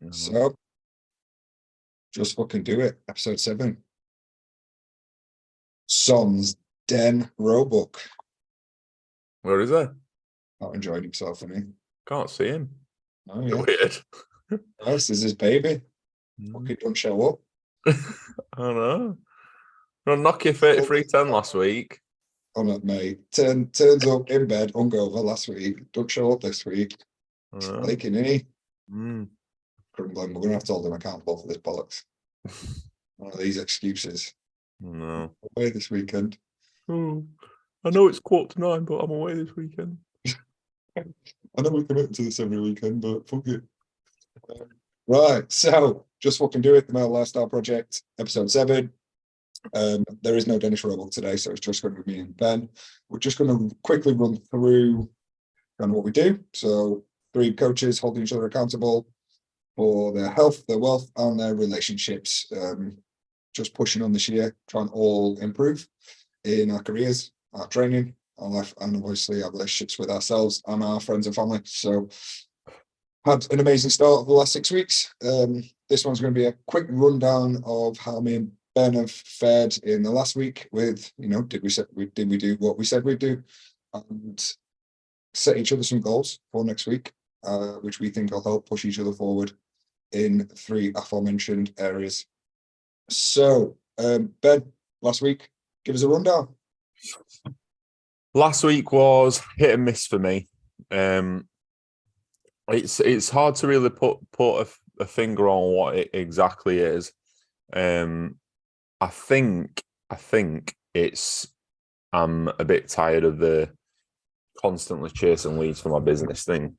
Mhm. So, just fucking do it. Episode 7. Son's Den Roebuck. Where is he? Not enjoying himself, I Can't see him. Oh, yeah. Weird. This is his baby. Mm. Fucking don't show up. I don't know. Well, Nokia 3310 last week. Oh, no, mate. Turns up in bed, hungover last week. Don't show up this week. He's flaking, isn't he? Crumbling. We're going to have to hold him accountable for this bollocks. One of these excuses. No. Away this weekend. Oh, I know it's 8:45, but I'm away this weekend. I know we commit to this every weekend, but fuck it. Right, so just fucking do it. The Male Lifestyle Project, episode 7. There is no Dennis Roebuck today, so it's just going to be me and Ben. We're just going to quickly run through kind of what we do. So 3 coaches holding each other accountable for their health, their wealth, and their relationships. Just pushing on this year, trying to all improve in our careers, our training, our life, and obviously our relationships with ourselves and our friends and family. So had an amazing start of the last 6 weeks. This one's going to be a quick rundown of how me and Ben have fared in the last week with, did we do what we said we'd do, and set each other some goals for next week, which we think will help push each other forward in 3 aforementioned areas. So, Ben, last week, give us a rundown. Last week was hit and miss for me. It's hard to really put a finger on what it exactly is. I think it's I'm a bit tired of the constantly chasing leads for my business thing.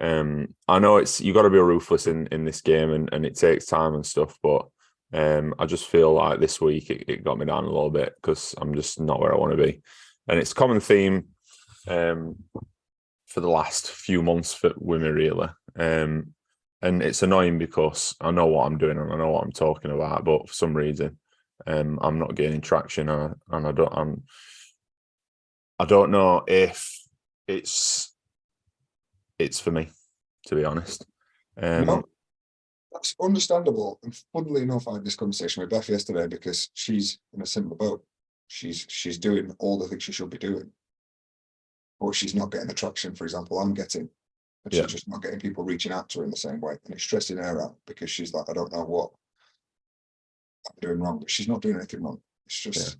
I know you got to be ruthless in this game, and it takes time and stuff, but I just feel like this week it got me down a little bit because I'm just not where I want to be, and it's a common theme for the last few months with me, really. And it's annoying because I know what I'm doing and I know what I'm talking about, but for some reason, I'm not gaining traction, and I don't know if it's for me, to be honest. No, that's understandable. And funnily enough, I had this conversation with Beth yesterday because she's in a similar boat. She's doing all the things she should be doing, or she's not getting the traction, for example, I'm getting, but she's just not getting people reaching out to her in the same way, and it's stressing her out because she's like, I don't know what I'm doing wrong, but she's not doing anything wrong. It's just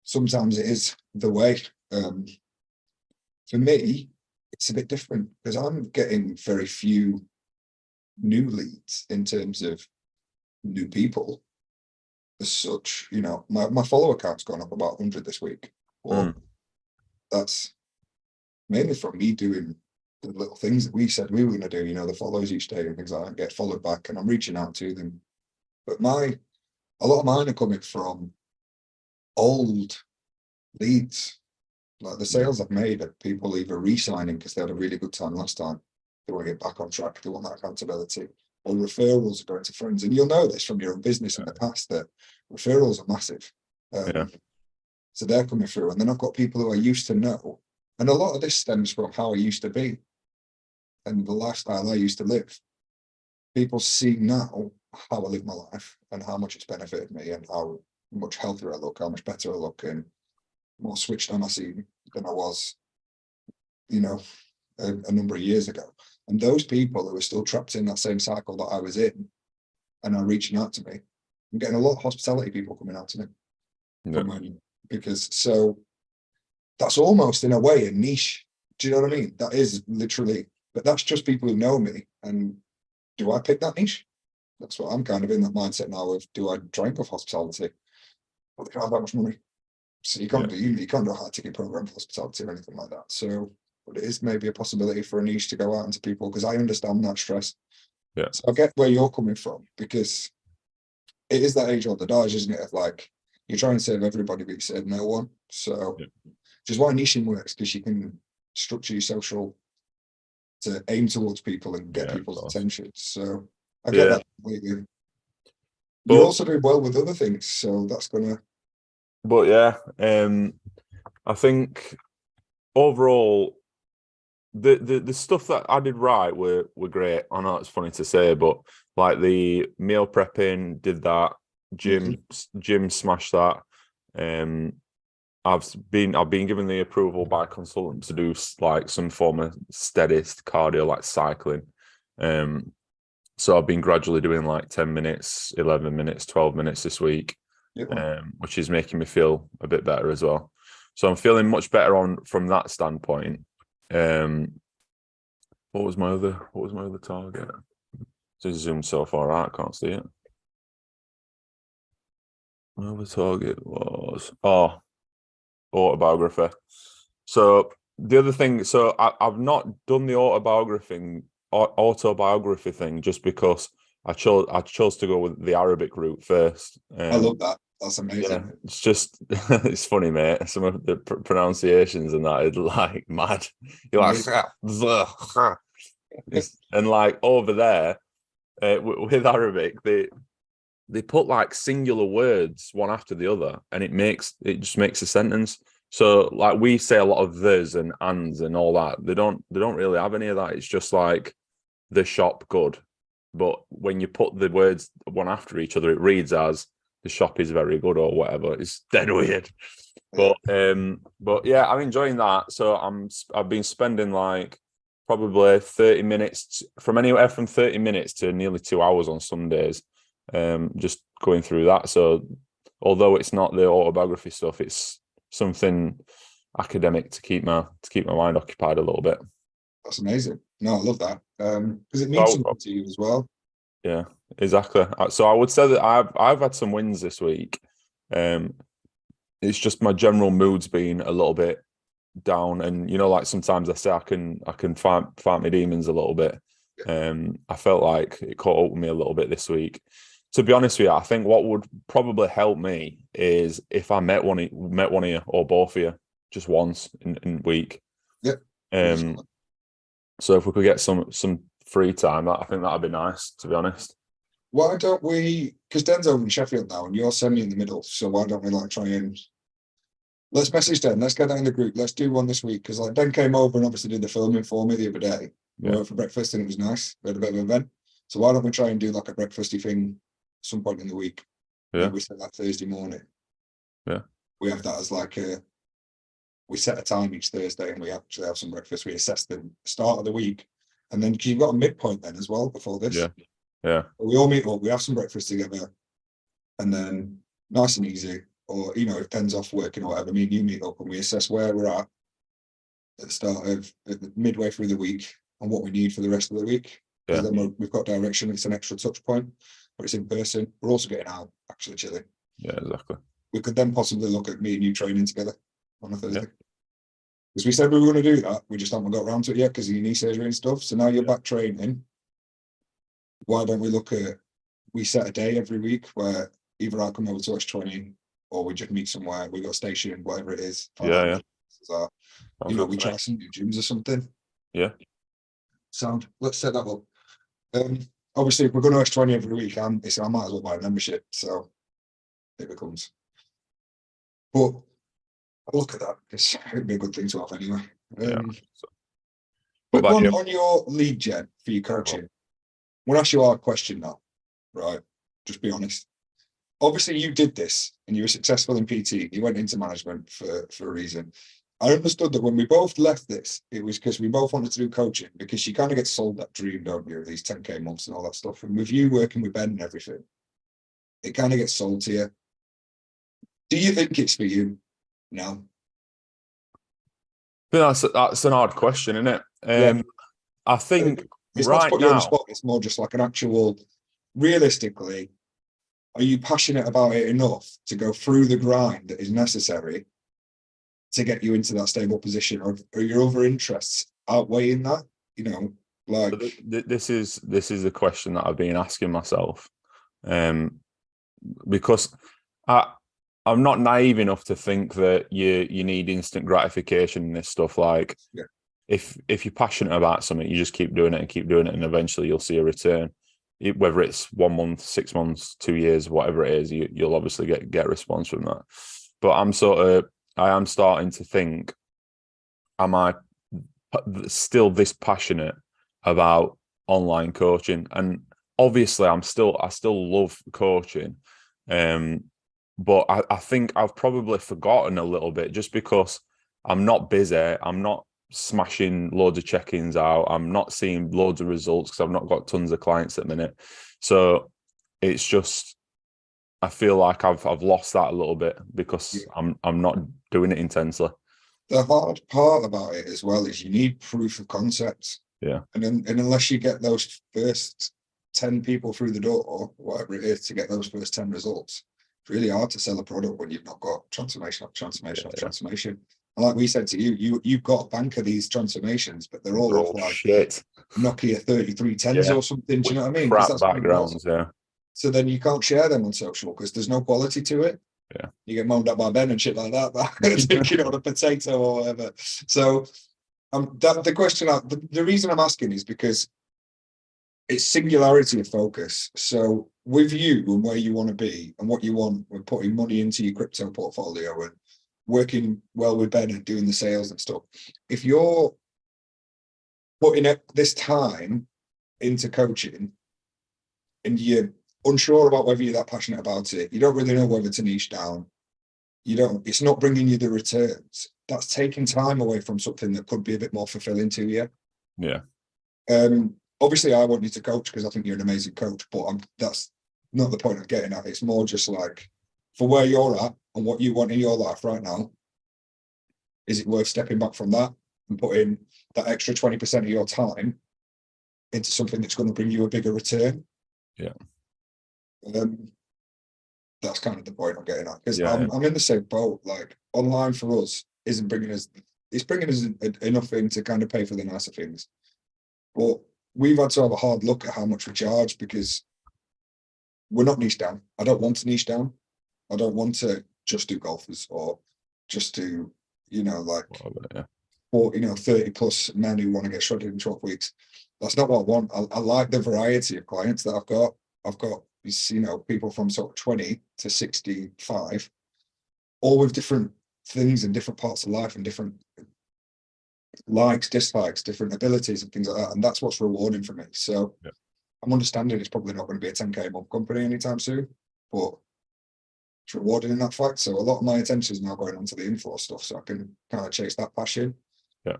sometimes it is the way. For me, it's a bit different because I'm getting very few new leads in terms of new people as such. My follower count's gone up about 100 this week. Well, that's mainly from me doing the little things that we said we were going to do, the follows each day and things like that, get followed back, and I'm reaching out to them. But a lot of mine are coming from old leads. Like the sales I've made are people either re-signing because they had a really good time last time, they want to get back on track, they want that accountability, or referrals are going to friends. And you'll know this from your own business in the past that referrals are massive. So they're coming through, and then I've got people who I used to know, and a lot of this stems from how I used to be and the lifestyle I used to live. People see now how I live my life and how much it's benefited me and how much healthier I look, how much better I look, and more switched on I seem than I was, a number of years ago. And those people who are still trapped in that same cycle that I was in and are reaching out to me, I'm getting a lot of hospitality people coming out to me. So that's almost in a way a niche. Do you know what I mean? That is literally, but that's just people who know me. And do I pick that niche? That's what I'm kind of in that mindset now of, do I try and go for hospitality? But they can't have that much money. So you can't do a high ticket program for hospitality or anything like that. So, but it is maybe a possibility for a niche to go out into people, because I understand that stress. So I get where you're coming from, because it is that age old adage, isn't it? Of like, you're trying to save everybody, but you save no one. So, which is why niching works, because you can structure your social to aim towards people and get people's attention. So I get that completely. But you're also doing well with other things, so that's gonna. But I think overall, the stuff that I did right were great. I know it's funny to say, but like the meal prepping, did that. Gym smashed that. Um, I've been given the approval by a consultant to do like some form of steady cardio, like cycling. So I've been gradually doing like 10 minutes, 11 minutes, 12 minutes this week, which is making me feel a bit better as well. So I'm feeling much better on from that standpoint. What was my other target? So zoom so far out, I can't see it. My other target was autobiography. So the other thing, so I've not done the autobiography thing just because I chose to go with the Arabic route first. I love that. That's amazing. Yeah, it's just it's funny, mate. Some of the pronunciations and that is like mad. You're like, and like over there with Arabic, they put like singular words one after the other, and it just makes a sentence. So like we say a lot of this and ands and all that. They don't really have any of that. It's just like the shop good. But when you put the words one after each other, it reads as the shop is very good or whatever. It's dead weird. But yeah, I'm enjoying that. So I've been spending like probably 30 minutes from anywhere from 30 minutes to nearly 2 hours on some days. Just going through that. So although it's not the autobiography stuff, it's something academic to keep my mind occupied a little bit. That's amazing. No, I love that. Because it means something to you as well. Yeah, exactly. So I would say that I've had some wins this week. It's just my general mood's been a little bit down, and like sometimes I say I can fight my demons a little bit. I felt like it caught up with me a little bit this week. To be honest with you, I think what would probably help me is if I met one of you or both of you just once in a week. Yep. So if we could get some free time, I think that'd be nice, to be honest. Why don't we, because Den's over in Sheffield now and you're semi in the middle, so why don't we like try and let's message Den, let's get that in the group, let's do one this week, because like Den came over and obviously did the filming for me the other day. We went for breakfast and it was nice. We had a bit of an event. So why don't we try and do like a breakfasty thing some point in the week? Maybe we set that Thursday morning. Yeah. We have that as like we set a time each Thursday and we actually have some breakfast. We assess the start of the week. And then you've got a midpoint then as well before this. Yeah. We all meet up, we have some breakfast together, and then nice and easy. Or if Den's off working or whatever, me and you meet up and we assess where we're at the start of midway through the week and what we need for the rest of the week. Because then we've got direction, it's an extra touch point, but it's in person. We're also getting out, actually chilling. Yeah, exactly. We could then possibly look at me and you training together on a Thursday. Because we said we were going to do that, we just haven't got around to it yet because of your knee surgery and stuff. So now you're back training. Why don't we set a day every week where either I come over to S20 or we just meet somewhere, we got a station, whatever it is. Yeah. We try some new gyms or something. Yeah. Sound. Let's set that up. Obviously, if we're going to S20 every week, I might as well buy a membership. So it becomes. But I'll look at that. It'd be a good thing to have anyway. But on your lead gen for your coaching, we'll ask you our question now, right? Just be honest. Obviously, you did this and you were successful in PT. You went into management for a reason. I understood that when we both left this, it was because we both wanted to do coaching, because you kind of get sold that dream, don't you, of these 10K months and all that stuff. And with you working with Ben and everything, it kind of gets sold to you. Do you think it's for you now? That's an hard question, isn't it? I think it's right not to put now, you on the spot, it's more just like an actual, realistically, are you passionate about it enough to go through the grind that is necessary to get you into that stable position, or are your other interests outweighing that? This is a question that I've been asking myself, because I'm not naive enough to think that you need instant gratification in this stuff. Like, if you're passionate about something, you just keep doing it, and eventually you'll see a return. Whether it's 1 month, 6 months, 2 years, whatever it is, you'll obviously get a response from that. But I am starting to think, am I still this passionate about online coaching. And obviously I still love coaching. But I think I've probably forgotten a little bit just because I'm not busy. I'm not smashing loads of check-ins out. I'm not seeing loads of results because I've not got tons of clients at the minute. So it's just, I feel like I've lost that a little bit because I'm not doing it intensely. The hard part about it as well is you need proof of concept. Yeah. And unless you get those first 10 people through the door, or whatever it is, to get those first 10 results, it's really hard to sell a product when you've not got transformation after transformation after transformation. And like we said to you, you've got a bank of these transformations, but they're all like shit. Nokia 3310s or something. Do you know what I mean? Crap backgrounds, yeah. So then you can't share them on social because there's no quality to it. Yeah. You get moaned at by Ben and shit like that, thinking on a potato or whatever. So the question, the reason I'm asking is because it's singularity of focus. So with you and where you want to be and what you want with putting money into your crypto portfolio and working well with Ben and doing the sales and stuff, if you're putting this time into coaching and you're unsure about whether you're that passionate about it, you don't really know whether to niche down, it's not bringing you the returns, that's taking time away from something that could be a bit more fulfilling to you. Yeah. Obviously I want you to coach because I think you're an amazing coach, but that's not the point of getting at. It's more just like, for where you're at and what you want in your life right now, is it worth stepping back from that and putting that extra 20% of your time into something that's going to bring you a bigger return? Yeah. That's kind of the point I'm getting at, because Yeah, I'm in the same boat. Like, online for us isn't bringing us, it's bringing us enough in to kind of pay for the nicer things, but we've had to have a hard look at how much we charge because we're not niche down. I don't want to niche down. I don't want to just do golfers or just do, like, yeah. or 30 plus men who want to get shredded in 12 weeks. That's not what I want. I like the variety of clients that I've got. I've got, people from sort of 20 to 65, all with different things in different parts of life and different likes, dislikes, different abilities and things like that. And that's what's rewarding for me. So yeah. I'm understanding it's probably not going to be a 10K a month company anytime soon, but it's rewarding in that fact. So a lot of my attention is now going on to the inflow stuff, so I can kind of chase that passion. Yeah.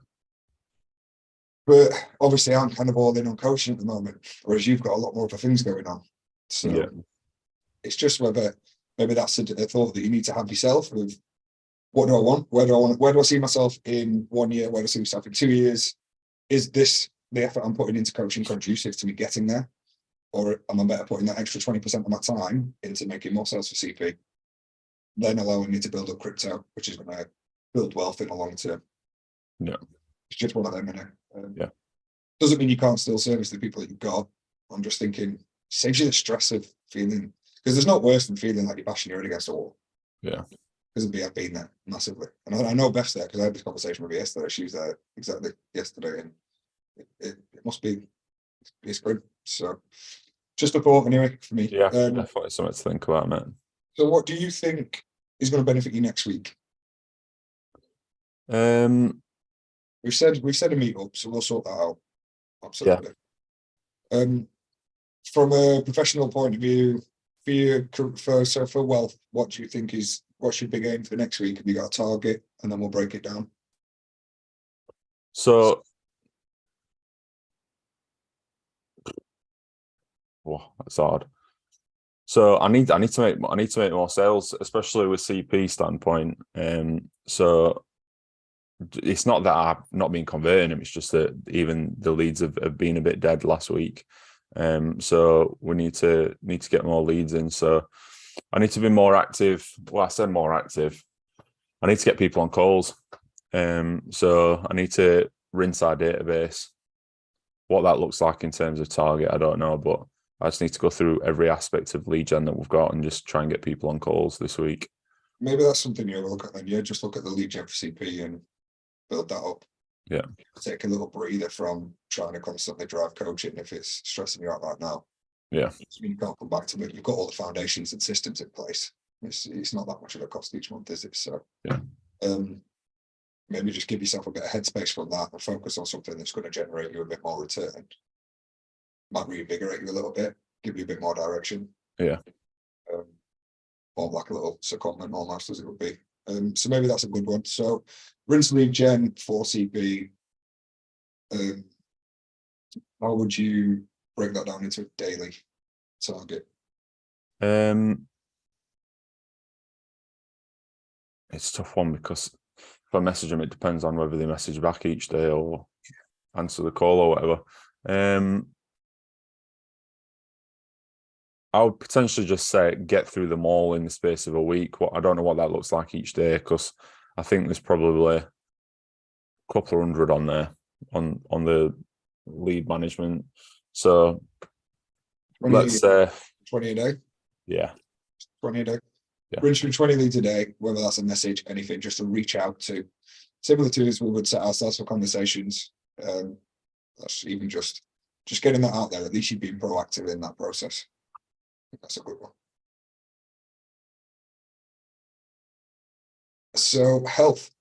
But obviously I'm kind of all in on coaching at the moment, whereas you've got a lot more other things going on. So yeah. It's just whether maybe that's a thought that you need to have yourself of, what do I want? Where do I see myself in 1 year? Where do I see myself in 2 years? Is this the effort I'm putting into coaching conducive to me getting there? Or am I better putting that extra 20% of my time into making more sales for CP, then allowing me to build up crypto, which is going to build wealth in the long term? Yeah. It's just one of them, yeah. Doesn't mean you can't still service the people that you've got. I'm just thinking, saves you the stress of feeling, because there's not worse than feeling like you're bashing your head against a wall. Yeah. Because I've been there massively. And I know Beth's there because I had this conversation with her yesterday. She was there exactly yesterday, and it must be, it's good. So just a thought anyway for me. Yeah, definitely something to think about, mate. So what do you think is going to benefit you next week? We've said a meetup, so we'll sort that out. Absolutely. Yeah. From a professional point of view, for wealth, what do you think what's your big aim for next week? Have you got a target? And then we'll break it down. So, that's hard. So I need to make more sales, especially with CP standpoint. So it's not that I've not been converting them; it's just that even the leads have been a bit dead last week. So we need to get more leads in. So I need to be more active. Well, I said more active. I need to get people on calls. So I need to rinse our database. What that looks like in terms of target, I don't know, but I just need to go through every aspect of lead gen that we've got and just try and get people on calls this week. Maybe that's something you look at then. Yeah, just look at the lead gen for CP and build that up. Yeah. Take a little breather from trying to constantly drive coaching if it's stressing you out right now. Yeah. You can't come back to it. You've got all the foundations and systems in place. It's not that much of a cost each month, is it? So yeah. maybe just give yourself a bit of headspace from that and focus on something that's going to generate you a bit more return. Might reinvigorate you a little bit, give you a bit more direction. Yeah. Or like a little secondment almost, as it would be. So maybe that's a good one. So rinse, lead gen, 4CP. How would you break that down into a daily target? It's a tough one because if I message them, it depends on whether they message back each day or answer the call or whatever. I would potentially just say get through them all in the space of a week. I don't know what that looks like each day, because I think there's probably a couple of hundred on there on the lead management. So 20, let's say 20 a day. Yeah. 20 a day. Yeah. Rinse through 20 leads a day, whether that's a message, anything, just to reach out to, similar to as we would set ourselves for conversations. That's even just getting that out there. At least you've been proactive in that process. I think that's a good one. So health.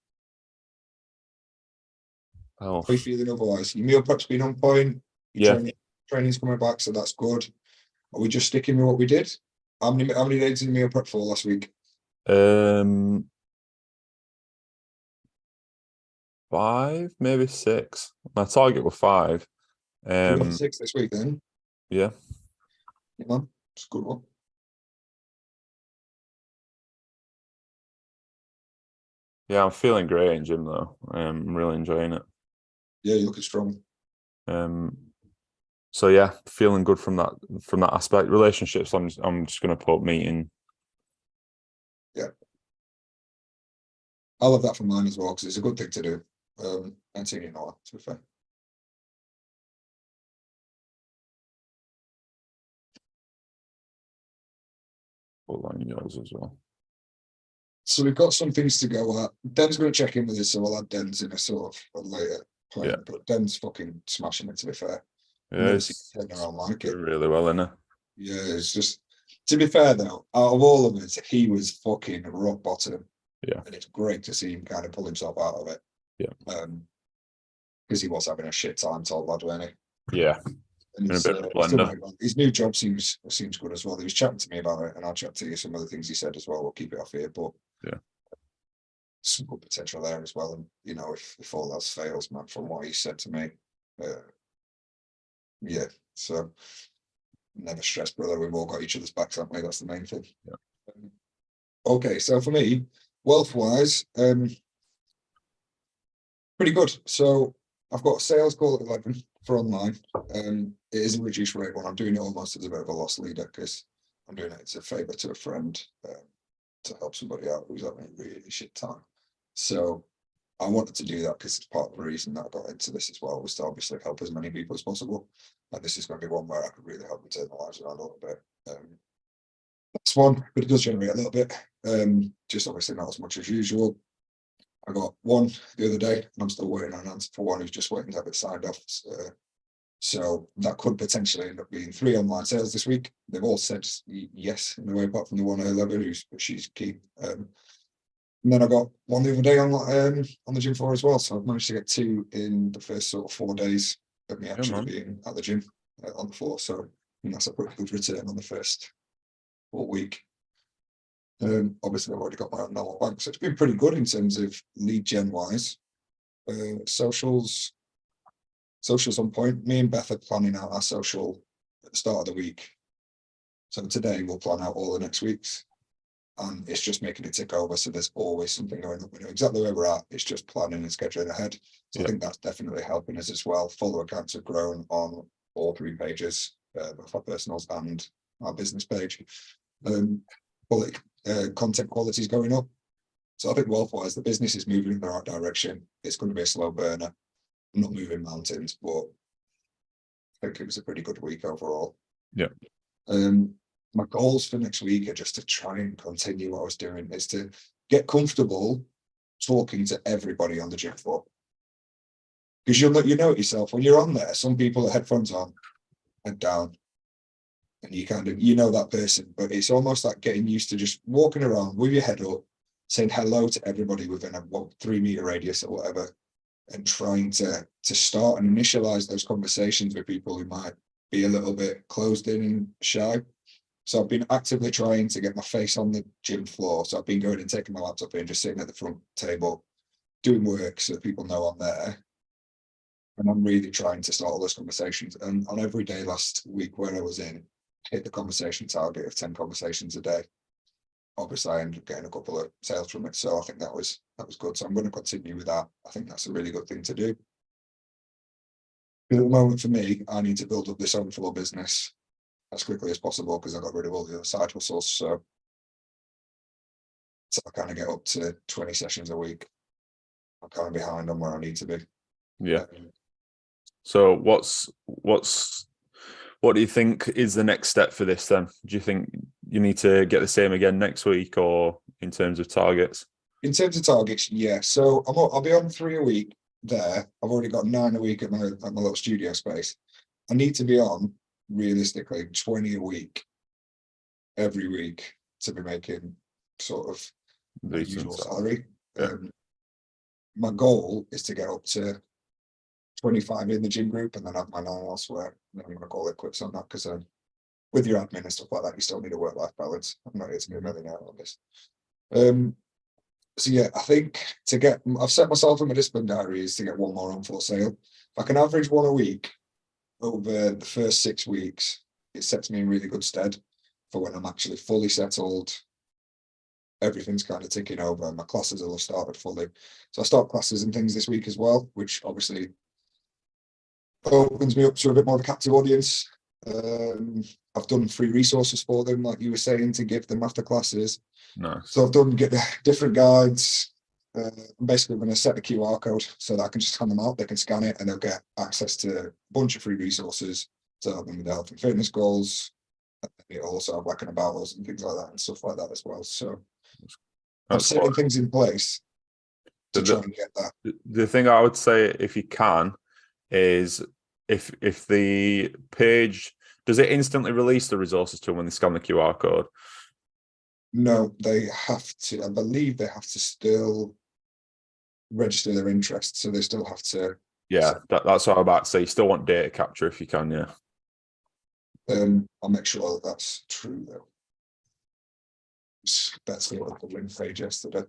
How are you feeling otherwise? Your meal prep's been on point. Your training's coming back, so that's good. Are we just sticking with what we did? How many days did meal prep for last week? 5, maybe 6. My target was 5. We got 6 this week then. Yeah. Yeah, man. It's a good one. Yeah, I'm feeling great in gym though. I'm really enjoying it. Yeah, you're looking strong. So yeah, feeling good from that aspect. Relationships, I'm just gonna put meeting. Yeah. I love that for mine as well, because it's a good thing to do. And seeing you know, to be fair. Put that in yours as well. So we've got some things to go at. Den's going to check in with us, so we'll add Den's in a sort of a later point. Yeah. But Den's fucking smashing it, to be fair. Yeah, it's around like it. Really well, isn't it? Yeah, it's just, to be fair though, out of all of us, he was fucking rock bottom. Yeah. And it's great to see him kind of pull himself out of it. Yeah. Because he was having a shit time, told lad, wasn't he? Yeah. And his new job seems good as well. He was chatting to me about it, and I'll chat to you some of the things he said as well. We'll keep it off here, but yeah, some good potential there as well. And you know, if all else fails, man, from what he said to me, yeah. So never stress, brother. We've all got each other's backs, haven't we? That's the main thing. Yeah. Okay, so for me, wealth wise, pretty good. So I've got a sales call at 11 for online. It is a reduced rate one. I'm doing it almost as a bit of a loss leader, because I'm doing it as a favour to a friend to help somebody out who's having a really shit time. So I wanted to do that because it's part of the reason that I got into this as well, was to obviously help as many people as possible. And this is going to be one where I could really help them turn their lives around a little bit. That's one, but it does generate a little bit. Just obviously not as much as usual. I got one the other day, and I'm still waiting on an answer for one who's just waiting to have it signed off. So that could potentially end up being 3 online sales this week. They've all said yes in a way, apart from the one at 11 she's keen. And then I got one the other day on the gym floor as well. So I've managed to get 2 in the first sort of 4 days of me actually being at the gym on the floor. So that's a pretty good return on the first full week. Obviously I've already got my own normal bank, so it's been pretty good in terms of lead gen wise. Socials on point. Me and Beth are planning out our social at the start of the week. So today we'll plan out all the next week's, and it's just making it tick over. So there's always something going on. We know exactly where we're at. It's just planning and scheduling ahead. So I think that's definitely helping us as well. Follow accounts have grown on all 3 pages, both our personals and our business page. Content quality is going up. So I think wealth-wise, the business is moving in the right direction. It's going to be a slow burner. I'm not moving mountains, but I think it was a pretty good week overall. Yeah. My goals for next week are just to try and continue what I was doing, is to get comfortable talking to everybody on the gym floor. Because you know it yourself, when you're on there, some people have headphones on, head down, and you kind of, you know that person, but it's almost like getting used to just walking around with your head up, saying hello to everybody within a 3 meter radius or whatever, and trying to start and initialize those conversations with people who might be a little bit closed in and shy. So I've been actively trying to get my face on the gym floor. So I've been going and taking my laptop in, just sitting at the front table, doing work so that people know I'm there. And I'm really trying to start all those conversations. And on every day last week where I was in, hit the conversation target of 10 conversations a day. Obviously, I ended up getting a couple of sales from it. So I think that was good. So I'm going to continue with that. I think that's a really good thing to do. At the moment, for me, I need to build up this own floor business as quickly as possible because I got rid of all the other side hustles. So I kind of get up to 20 sessions a week. I'm kind of behind on where I need to be. Yeah. So what do you think is the next step for this then? Do you think you need to get the same again next week, or in terms of targets? In terms of targets, yeah. So I'll be on 3 a week there. I've already got 9 a week at my little studio space. I need to be on realistically 20 a week every week to be making sort of my usual salary. Yeah. My goal is to get up to 25 in the gym group and then have my 9 elsewhere. And I'm going to call it quits on that because with your admin and stuff like that, you still need a work-life balance. I'm not here to be a millionaire on this. So yeah, I think I've set myself in my discipline diary is to get 1 more on for sale. If I can average 1 a week over the first 6 weeks, it sets me in really good stead for when I'm actually fully settled. Everything's kind of ticking over. My classes will have started fully. So I start classes and things this week as well, which obviously opens me up to a bit more of a captive audience. I've done free resources for them, like you were saying, to give them after classes. Nice. So I've done different guides. I'm basically going to set the QR code so that I can just hand them out. They can scan it and they'll get access to a bunch of free resources to help them with their health and fitness goals. It'll also have like an about us and things like that and stuff like that as well. So I'm setting things in place to try and get that. The thing I would say, if you can, is if the page, does it instantly release the resources to them when they scan the QR code? No, they have to. I believe they have to still register their interest, so they still have to. Yeah, that's what I'm about to say. You still want data capture if you can, yeah. I'll make sure that that's true though. That's what the link page yesterday.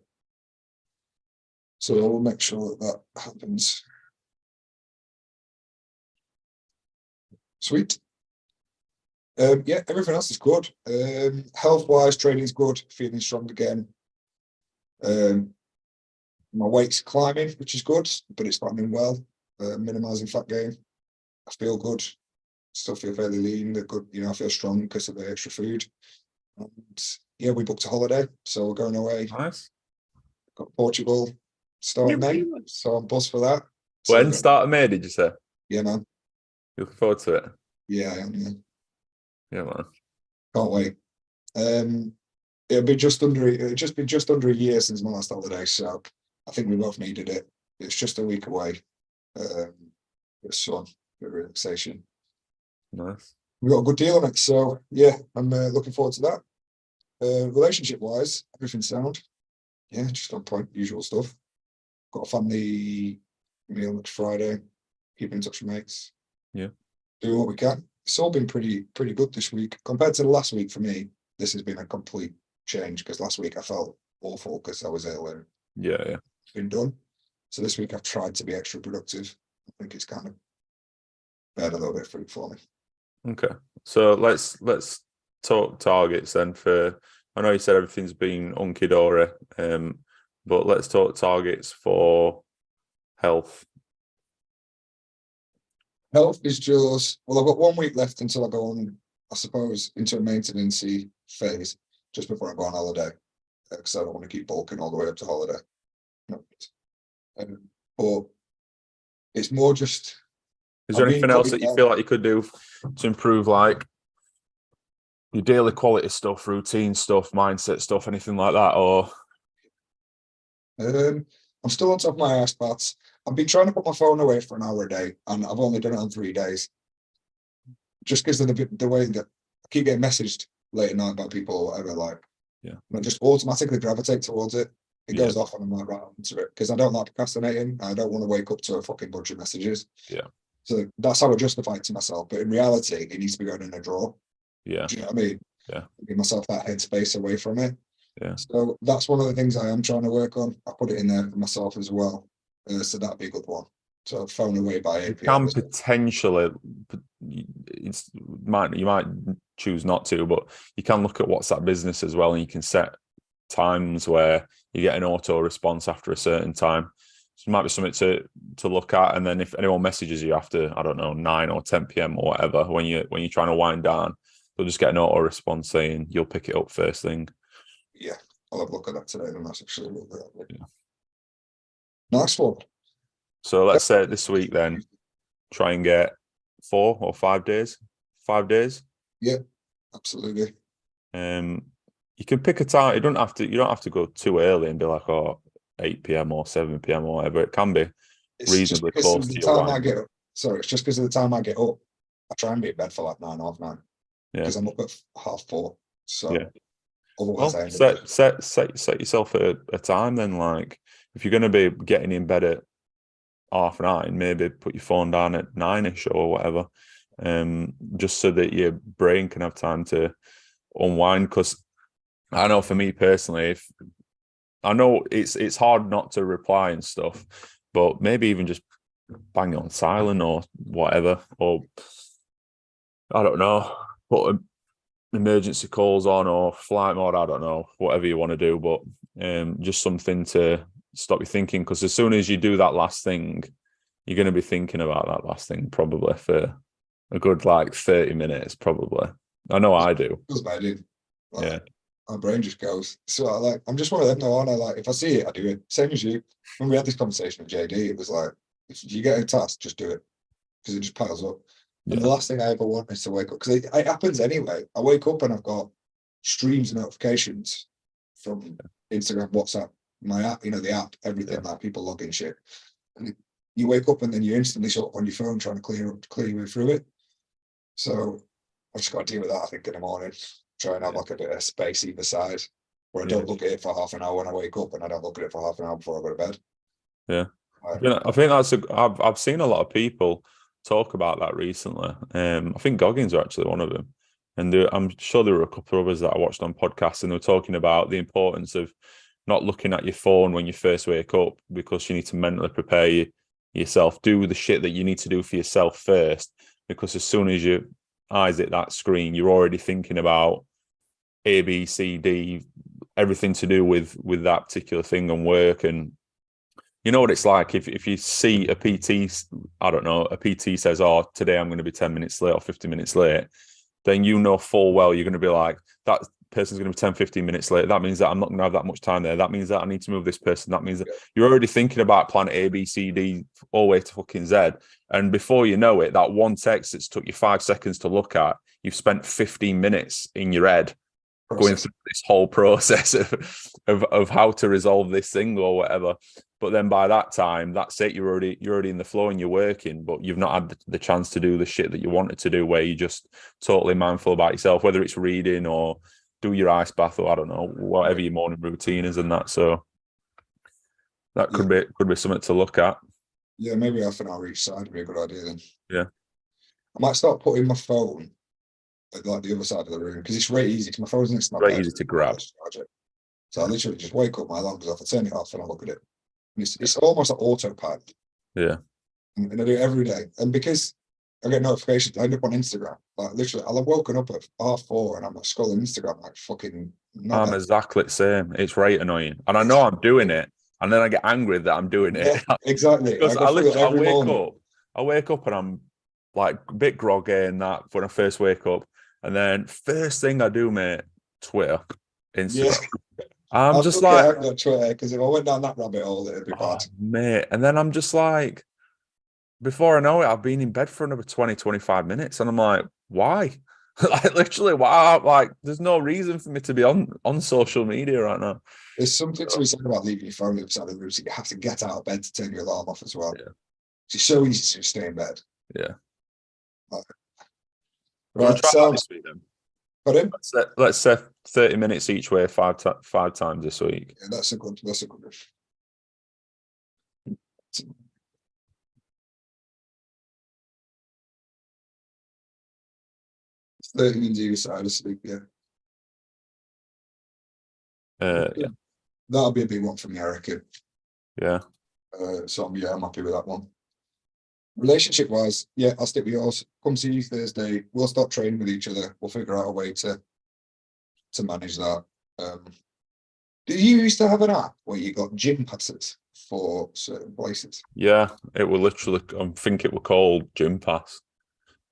So I will make sure that happens. Sweet. Yeah, everything else is good. Health-wise, training's good, feeling strong again. My weight's climbing, which is good, but it's climbing well. Minimizing fat gain. I feel good. Still feel fairly lean. They're good, I feel strong because of the extra food. And yeah, we booked a holiday, so we're going away. Nice. Got Portugal start of May, so I'm buzzed for that. When start of May, did you say? Yeah, man. You looking forward to it? Yeah, I am. Yeah, man. Can't wait. It'll be just under a year since my last holiday, so I think we both needed it. It's just a week away. It's fun, bit of relaxation. Nice. We got a good deal on it, so yeah, I'm looking forward to that. Relationship wise, everything's sound. Yeah, just on point, usual stuff. Got a family meal next Friday. Keep in touch with mates. Yeah, doing what we can. It's all been pretty good this week compared to the last week. For me, this has been a complete change because last week I felt awful because I was ill and it's been done. So this week I've tried to be extra productive. I think it's kind of better a little bit fruit for me. Okay, so let's talk targets then. I know you said everything's been hunky dory, but let's talk targets for health. Health is just, well, I've got 1 week left until I go on, I suppose, into a maintenance phase just before I go on holiday, because I don't want to keep bulking all the way up to holiday. But it's more just. Is there anything else that you feel like you could do to improve, like your daily quality stuff, routine stuff, mindset stuff, anything like that? Or I'm still on top of my ice baths. I've been trying to put my phone away for an hour a day, and I've only done it on 3 days. Just because of the way that I keep getting messaged late at night by people or whatever, like, yeah, I just automatically gravitate towards it. It goes off and I'm like, right, onto it. Because I don't like procrastinating. I don't want to wake up to a fucking bunch of messages. Yeah. So that's how I justify it to myself. But in reality, it needs to be going in a drawer. Yeah. Do you know what I mean? Yeah. Give myself that headspace away from it. Yeah. So that's one of the things I am trying to work on. I put it in there for myself as well. So that'd be a good one. So phone away by 8 p.m. Can potentially, you might choose not to, but you can look at WhatsApp Business as well, and you can set times where you get an auto response after a certain time. So it might be something to look at. And then if anyone messages you after, I don't know, 9 or 10 p.m. or whatever, when you're trying to wind down, they'll just get an auto response saying you'll pick it up first thing. Yeah, I'll have a look at that today. And that's actually what we're at. Yeah. Nice one. So let's say this week then, try and get 4 or 5 days. 5 days. Yeah, absolutely. You can pick a time. You don't have to go too early and be like, oh, 8 p.m. or 7 p.m. or whatever. It can be reasonably close to your wind. Sorry, it's just because of the time I get up. I try and be in bed for like 9, half 9. Yeah. Because I'm up at 4:30. So yeah. Otherwise, well, set yourself a time then. Like if you're going to be getting in bed at 9:30, maybe put your phone down at 9ish or whatever, just so that your brain can have time to unwind. Because I know for me personally, if I know it's hard not to reply and stuff, but maybe even just bang it on silent or whatever, or I don't know, put emergency calls on or flight mode. I don't know, whatever you want to do, but just something to stop you thinking. Because as soon as you do that last thing, you're going to be thinking about that last thing probably for a good 30 minutes. Probably, I know I do. Yeah. My brain just goes. So I'm just one of them though, aren't I? Like if I see it, I do it. Same as you. When we had this conversation with JD, it was like, if you get a task, just do it. Because it just piles up. And the last thing I ever want is to wake up. Because it happens anyway. I wake up and I've got streams of notifications from Instagram, WhatsApp, my app, the app, everything, like people logging shit. And you wake up and then you instantly shut up on your phone trying to clear your way through it. So I've just got to deal with that, I think, in the morning. Try and have like a bit of space either side, where I don't look at it for half an hour when I wake up, and I don't look at it for half an hour before I go to bed. Yeah, I think that's I've seen a lot of people talk about that recently. I think Goggins are actually one of them, and I'm sure there were a couple of others that I watched on podcasts, and they were talking about the importance of not looking at your phone when you first wake up, because you need to mentally prepare yourself, do the shit that you need to do for yourself first, because as soon as your eyes hit that screen, you're already thinking about A, B, C, D, everything to do with that particular thing and work. And you know what it's like if you see a PT, I don't know, a PT says, oh, today I'm going to be 10 minutes late or 50 minutes late, then you know full well you're going to be like, that person's going to be 10, 15 minutes late. That means that I'm not going to have that much time there. That means that I need to move this person. That means that you're already thinking about plan A, B, C, D, all the way to fucking Z. And before you know it, that one text that's took you 5 seconds to look at, you've spent 15 minutes in your head going through this whole process of how to resolve this thing or whatever. But then by that time, that's it. You're already in the flow and you're working, but you've not had the chance to do the shit that you wanted to do, where you're just totally mindful about yourself, whether it's reading or do your ice bath or I don't know, whatever your morning routine is and that. So that could be something to look at. Yeah, maybe half an hour each side would be a good idea then. Yeah. I might start putting my phone at like the other side of the room, because it's very easy, because my phone's next to my bed. Very easy to grab. So I literally just wake up, my alarm goes off, I turn it off and I look at it. And it's almost like autopilot. Yeah. And I do it every day. And because I get notifications, I end up on Instagram. Like literally, I'll have woken up at 4:30 and I'm like scrolling Instagram like fucking. I'm exactly the same. It's right annoying. And I know I'm doing it. And then I get angry that I'm doing it. Yeah, exactly. Because I wake up and I'm like a bit groggy and that when I first wake up. And then first thing I do, mate, Twitter, Instagram. Yeah. I'm just like Twitter, because if I went down that rabbit hole, it'd be bad. Mate. And then I'm just like, before I know it, I've been in bed for another 20, 25 minutes. And I'm like, why? Like literally, why? Like, there's no reason for me to be on social media right now. There's something to be said about leaving your phone outside the room, so you have to get out of bed to turn your alarm off as well. Yeah. It's so easy to stay in bed. Yeah. Right. So, pardon? Let's 30 minutes each way, five times this week. Yeah, that's a good. 30 minutes either side of sleep. Yeah. Yeah. That'll be a big one for me, I reckon. Yeah. So yeah, I'm happy with that one. Relationship wise, yeah, I'll stick with yours. Come see you Thursday. We'll start training with each other. We'll figure out a way to manage that. Do you used to have an app where you got gym passes for certain places? Yeah, it will literally. I think it were called Gym Pass,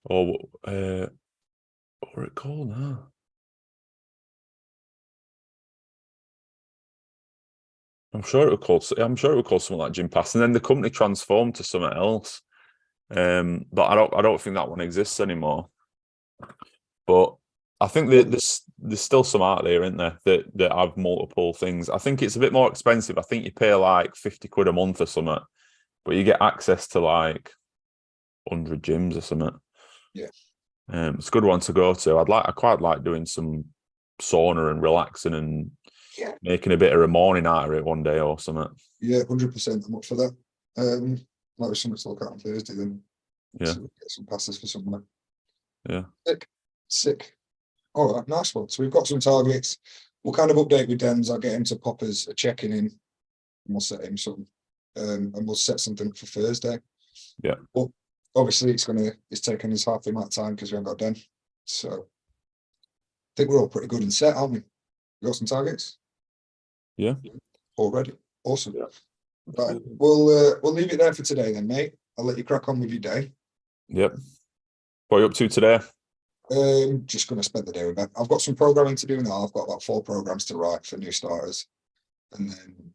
or what were it called now? I'm sure it was called. I'm sure it was called something like Gym Pass, and then the company transformed to something else. But I don't think that one exists anymore. But I think that there's still some out there, isn't there, that have multiple things. I think it's a bit more expensive. I think you pay like 50 quid a month or something, but you get access to like 100 gyms or something. Yeah. It's a good one to go to. I quite like doing some sauna and relaxing and making a bit of a morning out of it one day or something. Yeah, 100%. I'm up for that. Might be something to look at on Thursday then. Yeah. So we'll get some passes for somewhere. Yeah. Sick. All right, nice one. So we've got some targets. We'll kind of update with Dems. I'll get him to pop us a check-in in, and we'll set him something. And we'll set something for Thursday. Yeah. But obviously it's taking us half the amount of time because we haven't got done. So I think we're all pretty good and set, aren't we? We got some targets? Yeah. Already. Awesome. Yeah. Right. We'll leave it there for today then, mate. I'll let you crack on with your day. Yep. What are you up to today? Just gonna spend the day with that. I've got some programming to do now. I've got about 4 programs to write for new starters. And then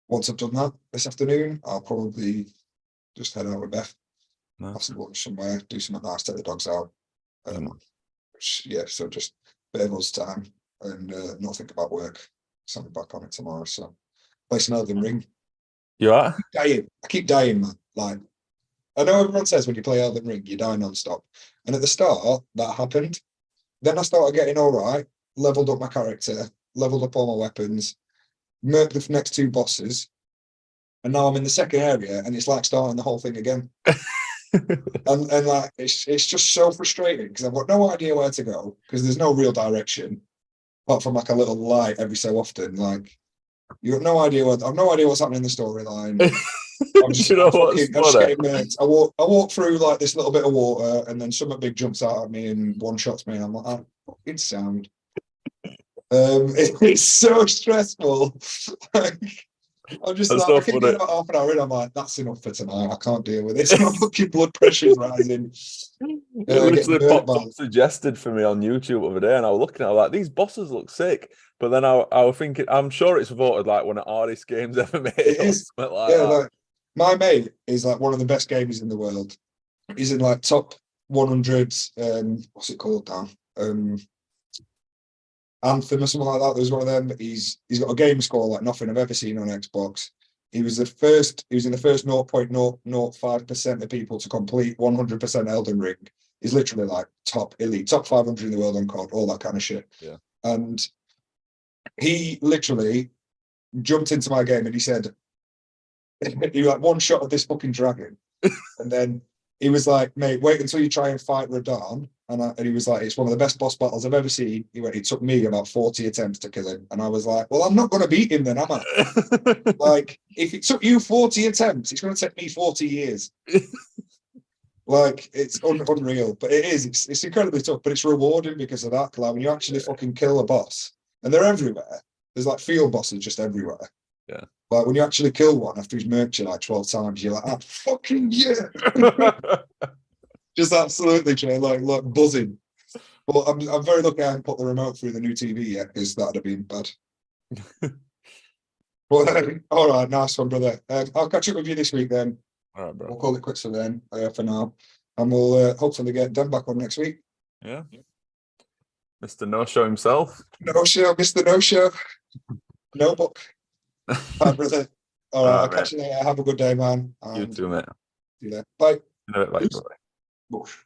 once I've done that this afternoon, I'll probably just head out with Beth. Nice. Have some lunch somewhere, do something nice, take the dogs out. So just a bit of us time and not think about work. So I'll be back on it tomorrow. So play some Elden Ring. You are? I keep dying, man. Like, I know everyone says when you play Elden Ring, you die non-stop. And at the start, that happened. Then I started getting all right, leveled up my character, leveled up all my weapons, murked the next 2 bosses. And now I'm in the second area and it's like starting the whole thing again. and like, it's just so frustrating because I've got no idea where to go because there's no real direction apart from like a little light every so often. Like, you have no idea I've no idea what's happening in the storyline. I'm just getting murked. I walk through like this little bit of water, and then something big jumps out at me and one shots me, and I'm like, oh, fucking sound. It's so stressful. Like, I'm just That's like, I keep getting about half an hour in. I'm like, that's enough for tonight. I can't deal with this. My fucking blood pressure's rising. It literally popped up suggested for me on YouTube the other day, and I was looking at it like these bosses look sick. But then I was thinking, I'm sure it's voted like one of the hardest games ever made. It is. Like yeah, that. like my mate is like one of the best gamers in the world. He's in like top 100. What's it called now? Anthem or something like that. There's one of them. He's got a game score like nothing I've ever seen on Xbox. He was in the first 0.005% of people to complete 100% Elden Ring. He's literally like top elite, top 500 in the world on COD, all that kind of shit. Yeah. And he literally jumped into my game and he said, he like one shot of this fucking dragon. And then he was like, mate, wait until you try and fight Radahn. And he was like, it's one of the best boss battles I've ever seen. He went, it took me about 40 attempts to kill him. And I was like, well, I'm not going to beat him then, am I? Like, if it took you 40 attempts, it's going to take me 40 years. Like, it's unreal. But it's incredibly tough, but it's rewarding because of that. Like, when you actually fucking kill a boss, and they're everywhere. There's like field bosses just everywhere. Yeah. Like when you actually kill one after he's murked you like 12 times, you're like, oh, fucking yeah. Just absolutely, Jay, like buzzing. But I'm very lucky I haven't put the remote through the new TV yet, because that'd have been bad. But all right, nice one, brother. I'll catch up with you this week then. All right, bro. We'll call it quits for then, for now. And we'll hopefully get Dan back on next week. Yeah. Mr. No Show himself. No show, Mr. No Show. No book. Hi, brother. All right, I'll catch you later. Have a good day, man. You too, mate. See you there. Bye. Bye. Bush.